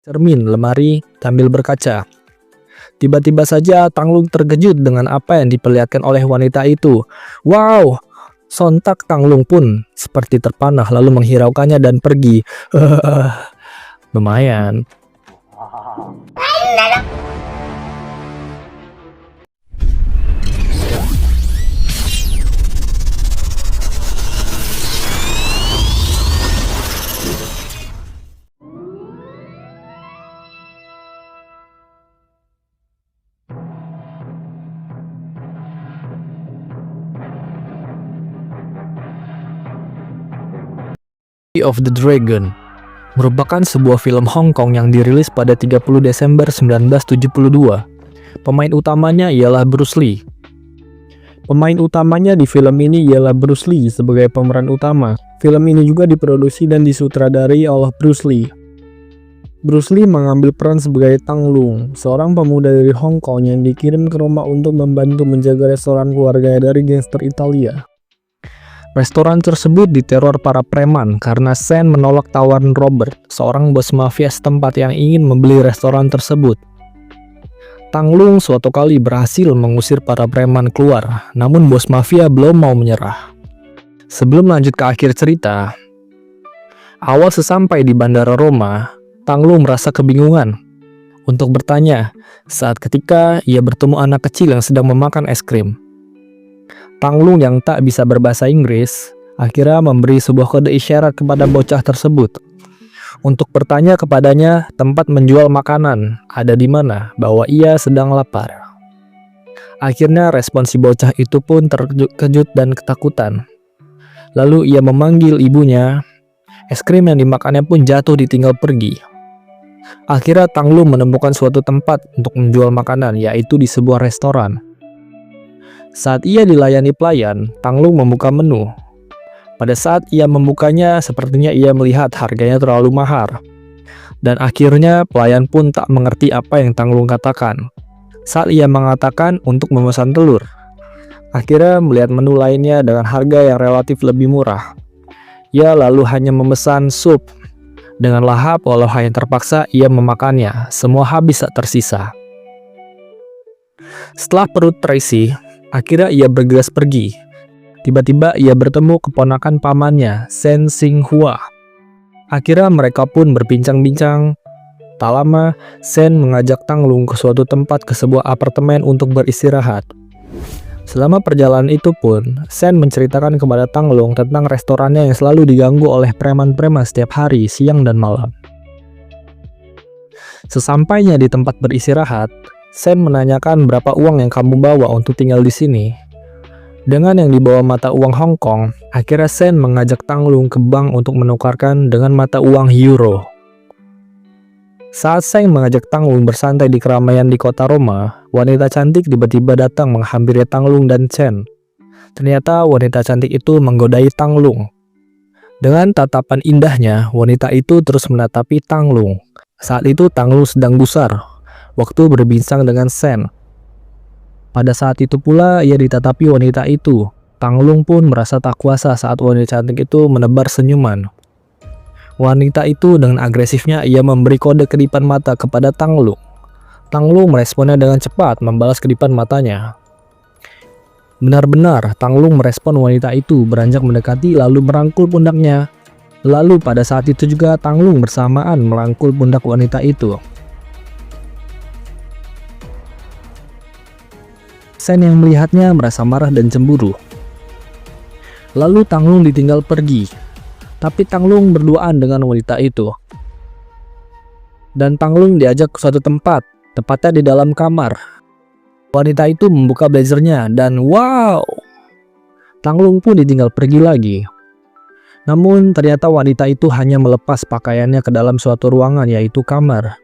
cermin, lemari, sambil berkaca. Tiba-tiba saja Tang Lung terkejut dengan apa yang diperlihatkan oleh wanita itu. Wow! Sontak Tang Lung pun seperti terpanah lalu menghiraukannya dan pergi. Lumayan. Of the Dragon merupakan sebuah film Hong Kong yang dirilis pada 30 Desember 1972. Pemain utamanya ialah Bruce Lee. Pemain utamanya di film ini ialah Bruce Lee sebagai pemeran utama. Film ini juga diproduksi dan disutradari oleh Bruce Lee. Bruce Lee mengambil peran sebagai Tang Lung, seorang pemuda dari Hong Kong yang dikirim ke Roma untuk membantu menjaga restoran keluarga dari gangster Italia. Restoran tersebut diteror para preman karena Sen menolak tawaran Robert, seorang bos mafia setempat yang ingin membeli restoran tersebut. Tang Lung suatu kali berhasil mengusir para preman keluar, namun bos mafia belum mau menyerah. Sebelum lanjut ke akhir cerita, awal sesampai di bandara Roma, Tang Lung merasa kebingungan untuk bertanya saat ketika ia bertemu anak kecil yang sedang memakan es krim. Tang Lung yang tak bisa berbahasa Inggris akhirnya memberi sebuah kode isyarat kepada bocah tersebut untuk bertanya kepadanya tempat menjual makanan ada di mana, bahwa ia sedang lapar. Akhirnya respon si bocah itu pun terkejut dan ketakutan. Lalu ia memanggil ibunya. Es krim yang dimakannya pun jatuh ditinggal pergi. Akhirnya Tang Lung menemukan suatu tempat untuk menjual makanan, yaitu di sebuah restoran. Saat ia dilayani pelayan, Tang Lung membuka menu. Pada saat ia membukanya, sepertinya ia melihat harganya terlalu mahal. Dan akhirnya pelayan pun tak mengerti apa yang Tang Lung katakan. Saat ia mengatakan untuk memesan telur, akhirnya melihat menu lainnya dengan harga yang relatif lebih murah. Ia lalu hanya memesan sup. Dengan lahap walau hanya terpaksa ia memakannya, semua habis tak tersisa. Setelah perut terisi, akhirnya ia bergegas pergi. Tiba-tiba ia bertemu keponakan pamannya, Sen Xinghua. Akhirnya mereka pun berbincang-bincang. Tak lama, Sen mengajak Tang Lung ke suatu tempat ke sebuah apartemen untuk beristirahat. Selama perjalanan itu pun, Sen menceritakan kepada Tang Lung tentang restorannya yang selalu diganggu oleh preman-preman setiap hari, siang dan malam. Sesampainya di tempat beristirahat, Sen menanyakan berapa uang yang kamu bawa untuk tinggal di sini. Dengan yang dibawa mata uang Hong Kong, akhirnya Sen mengajak Tang Lung ke bank untuk menukarkan dengan mata uang euro. Saat Sen mengajak Tang Lung bersantai di keramaian di kota Roma, wanita cantik tiba-tiba datang menghampiri Tang Lung dan Sen. Ternyata wanita cantik itu menggodai Tang Lung. Dengan tatapan indahnya, wanita itu terus menatapi Tang Lung. Saat itu Tang Lung sedang gusar waktu berbincang dengan Sen. Pada saat itu pula ia ditatapi wanita itu. Tang Lung pun merasa tak kuasa saat wanita cantik itu menebar senyuman. Wanita itu dengan agresifnya ia memberi kode kedipan mata kepada Tang Lung. Tang Lung meresponnya dengan cepat membalas kedipan matanya. Benar-benar Tang Lung merespon wanita itu, beranjak mendekati lalu merangkul pundaknya. Lalu pada saat itu juga Tang Lung bersamaan merangkul pundak wanita itu. Sen yang melihatnya merasa marah dan cemburu. Lalu Tang Lung ditinggal pergi. Tapi Tang Lung berduaan dengan wanita itu. Dan Tang Lung diajak ke suatu tempat, tepatnya di dalam kamar. Wanita itu membuka blazernya dan wow! Tang Lung pun ditinggal pergi lagi. Namun ternyata wanita itu hanya melepas pakaiannya ke dalam suatu ruangan, yaitu kamar.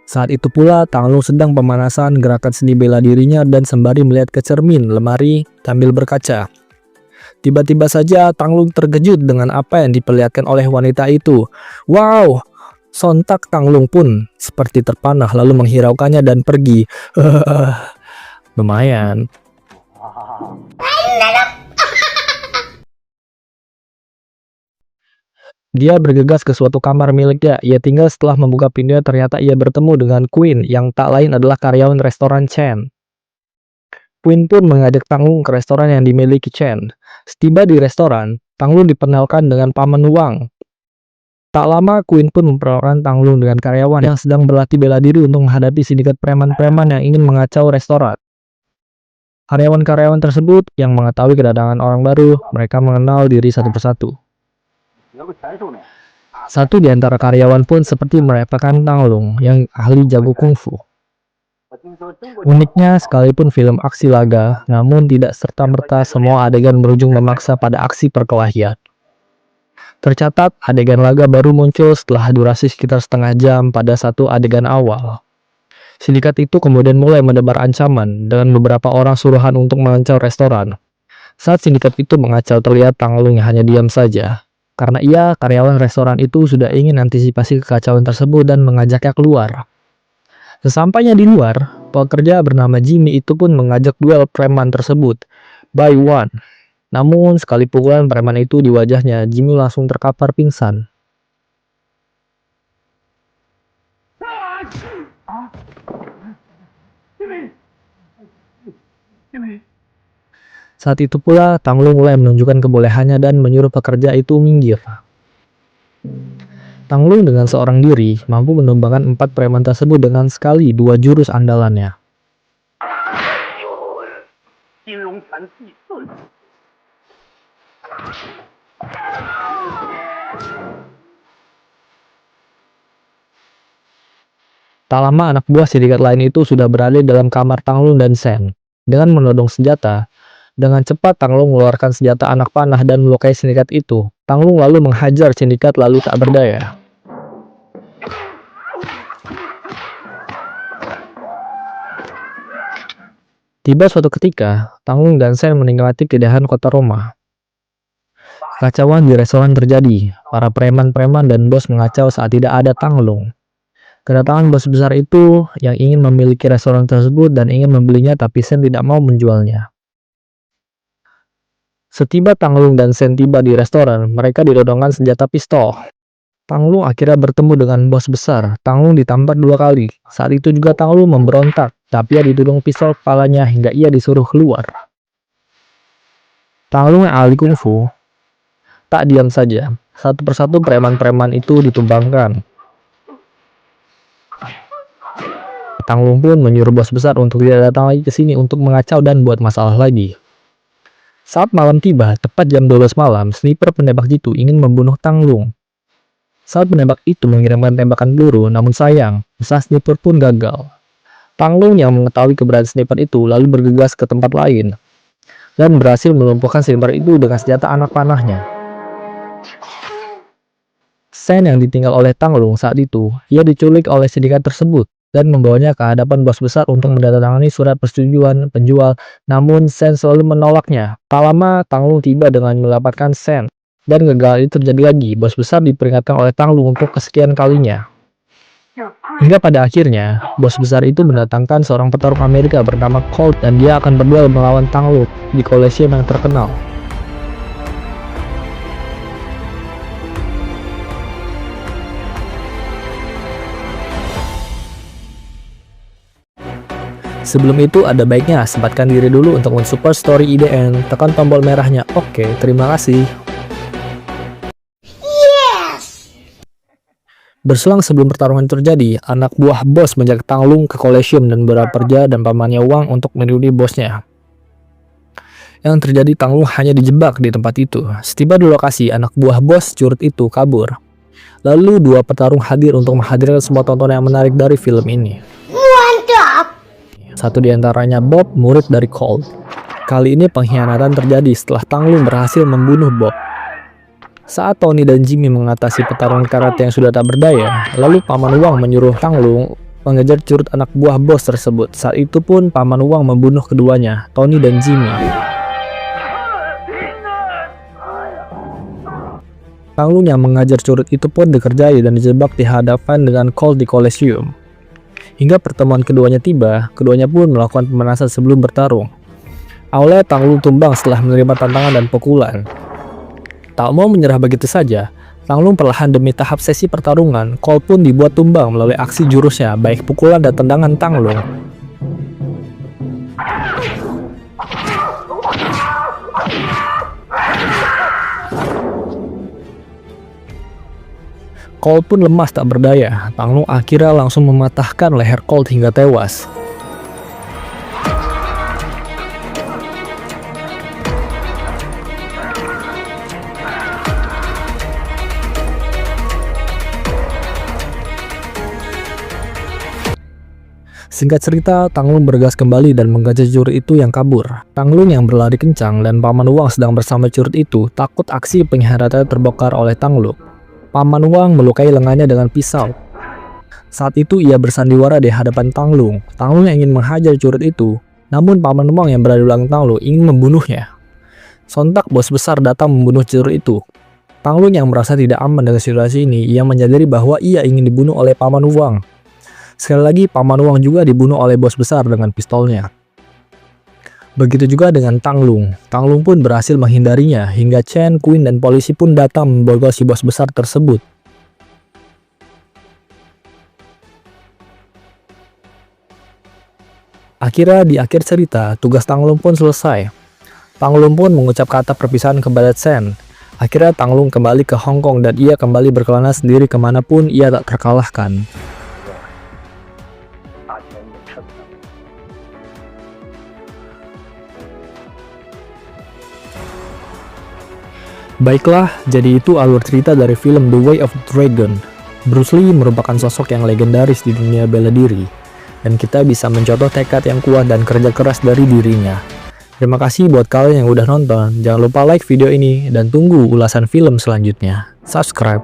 Saat itu pula Tang Lung sedang pemanasan gerakan seni bela dirinya dan sembari melihat ke cermin, lemari, sambil berkaca. Tiba-tiba saja Tang Lung terkejut dengan apa yang diperlihatkan oleh wanita itu. Wow! Sontak Tang Lung pun seperti terpanah lalu menghiraukannya dan pergi. Lumayan. Dia bergegas ke suatu kamar miliknya. Ia tinggal setelah membuka pintunya ternyata ia bertemu dengan Queen yang tak lain adalah karyawan restoran Chen. Queen pun mengajak Tang Lung ke restoran yang dimiliki Chen. Setiba di restoran, Tang Lung diperkenalkan dengan Paman Wang. Tak lama, Queen pun memperkenalkan Tang Lung dengan karyawan yang sedang berlatih bela diri untuk menghadapi sindikat preman-preman yang ingin mengacau restoran. Karyawan-karyawan tersebut yang mengetahui kedatangan orang baru, mereka mengenal diri satu persatu. Satu di antara karyawan pun seperti merepotkan Tang Lung yang ahli jago kungfu. Uniknya, sekalipun film aksi laga, namun tidak serta-merta semua adegan berujung memaksa pada aksi perkelahian. Tercatat, adegan laga baru muncul setelah durasi sekitar setengah jam pada satu adegan awal. Sindikat itu kemudian mulai menebar ancaman dengan beberapa orang suruhan untuk mengacau restoran. Saat sindikat itu mengacau, terlihat Tang Lung yang hanya diam saja. Karena ia, karyawan restoran itu sudah ingin antisipasi kekacauan tersebut dan mengajaknya keluar. Sesampainya di luar, pekerja bernama Jimmy itu pun mengajak duel preman tersebut, by one. Namun, sekali pukulan preman itu di wajahnya, Jimmy langsung terkapar pingsan. Saat itu pula, Tang Lung mulai menunjukkan kebolehannya dan menyuruh pekerja itu minggir. Tang Lung dengan seorang diri mampu menumbangkan 4 preman tersebut dengan sekali 2 jurus andalannya. Tak lama, anak buah sindikat lain itu sudah berada dalam kamar Tang Lung dan Shen. Dengan menodong senjata, dengan cepat Tang Lung mengeluarkan senjata anak panah dan melukai sindikat itu. Tang Lung lalu menghajar sindikat lalu tak berdaya. Tiba suatu ketika, Tang Lung dan Shen menikmati keindahan kota Roma. Kacauan di restoran terjadi. Para preman-preman dan bos mengacau saat tidak ada Tang Lung. Kedatangan bos besar itu yang ingin memiliki restoran tersebut dan ingin membelinya, tapi Shen tidak mau menjualnya. Setiba Tang Lung dan Shen tiba di restoran, mereka didodongkan senjata pistol. Tang Lung akhirnya bertemu dengan bos besar. Tang Lung ditampar 2 kali. Saat itu juga Tang Lung memberontak, tapi ia ditudung pistol kepalanya hingga ia disuruh keluar. Tang Lung yang ahli kungfu tak diam saja. Satu persatu preman-preman itu ditumbangkan. Tang Lung pun menyuruh bos besar untuk tidak datang lagi ke sini untuk mengacau dan buat masalah lagi. Saat malam tiba, tepat jam 12 malam, sniper penembak jitu ingin membunuh Tang Lung. Saat penembak itu mengirimkan tembakan peluru, namun sayang, usaha sniper pun gagal. Tang Lung yang mengetahui keberadaan sniper itu lalu bergegas ke tempat lain dan berhasil melumpuhkan sniper itu dengan senjata anak panahnya. Shen yang ditinggal oleh Tang Lung saat itu, ia diculik oleh sindikat tersebut dan membawanya ke hadapan bos besar untuk menandatangani surat persetujuan penjual, namun Shen selalu menolaknya. Tak lama, Tang Lung tiba dengan mendapatkan Shen, dan gagal itu terjadi lagi. Bos besar diperingatkan oleh Tang Lung untuk kesekian kalinya. Hingga pada akhirnya, bos besar itu mendatangkan seorang petarung Amerika bernama Colt dan dia akan berduel melawan Tang Lung di Coliseum yang terkenal. Sebelum itu, ada baiknya sempatkan diri dulu untuk mensupport story IDN. Tekan tombol merahnya. Oke, terima kasih. Berselang sebelum pertarungan terjadi, anak buah bos menjaga Tang Lung ke Coliseum dan beberapa pekerja dan pamannya Wang untuk meniru bosnya. Yang terjadi, Tang Lung hanya dijebak di tempat itu. Setiba di lokasi, anak buah bos curut itu kabur. Lalu 2 petarung hadir untuk menghadirkan semua tontonan yang menarik dari film ini. Satu di antaranya Bob, murid dari Colt. Kali ini pengkhianatan terjadi setelah Tang Lung berhasil membunuh Bob. Saat Tony dan Jimmy mengatasi petarung karate yang sudah tak berdaya, lalu Paman Wang menyuruh Tang Lung mengejar curut anak buah bos tersebut. Saat itu pun Paman Wang membunuh keduanya, Tony dan Jimmy. Tang Lung yang mengajar curut itu pun dikerjai dan dijebak di hadapan dengan Colt di Coliseum. Hingga pertemuan keduanya tiba, keduanya pun melakukan pemanasan sebelum bertarung. Awalnya Tang Lung tumbang setelah menerima tantangan dan pukulan. Tak mau menyerah begitu saja, Tanglung perlahan demi tahap sesi pertarungan, Colt pun dibuat tumbang melalui aksi jurusnya, baik pukulan dan tendangan Tanglung. Colt pun lemas tak berdaya. Tanglung akhirnya langsung mematahkan leher Colt hingga tewas. Singkat cerita, Tanglung bergas kembali dan menggancet curut itu yang kabur. Tanglung yang berlari kencang dan Paman Wang sedang bersama curut itu takut aksi pengkhianatan terbongkar oleh Tanglung. Paman Wang melukai lengannya dengan pisau. Saat itu ia bersandiwara di hadapan Tanglung. Tanglung yang ingin menghajar curut itu, namun Paman Wang yang berada di belakang Tanglung ingin membunuhnya. Sontak bos besar datang membunuh curut itu. Tanglung yang merasa tidak aman dengan situasi ini, ia menyadari bahwa ia ingin dibunuh oleh Paman Wang. Sekali lagi, Paman Wang juga dibunuh oleh bos besar dengan pistolnya. Begitu juga dengan Tanglung. Tanglung pun berhasil menghindarinya, hingga Chen, Queen, dan polisi pun datang memborgol si bos besar tersebut. Akhirnya di akhir cerita, tugas Tanglung pun selesai. Tanglung pun mengucap kata perpisahan kepada Chen. Akhirnya Tanglung kembali ke Hong Kong dan ia kembali berkelana sendiri kemanapun ia tak terkalahkan. Baiklah, jadi itu alur cerita dari film The Way of the Dragon. Bruce Lee merupakan sosok yang legendaris di dunia bela diri, dan kita bisa mencontoh tekad yang kuat dan kerja keras dari dirinya. Terima kasih buat kalian yang udah nonton, jangan lupa like video ini, dan tunggu ulasan film selanjutnya. Subscribe.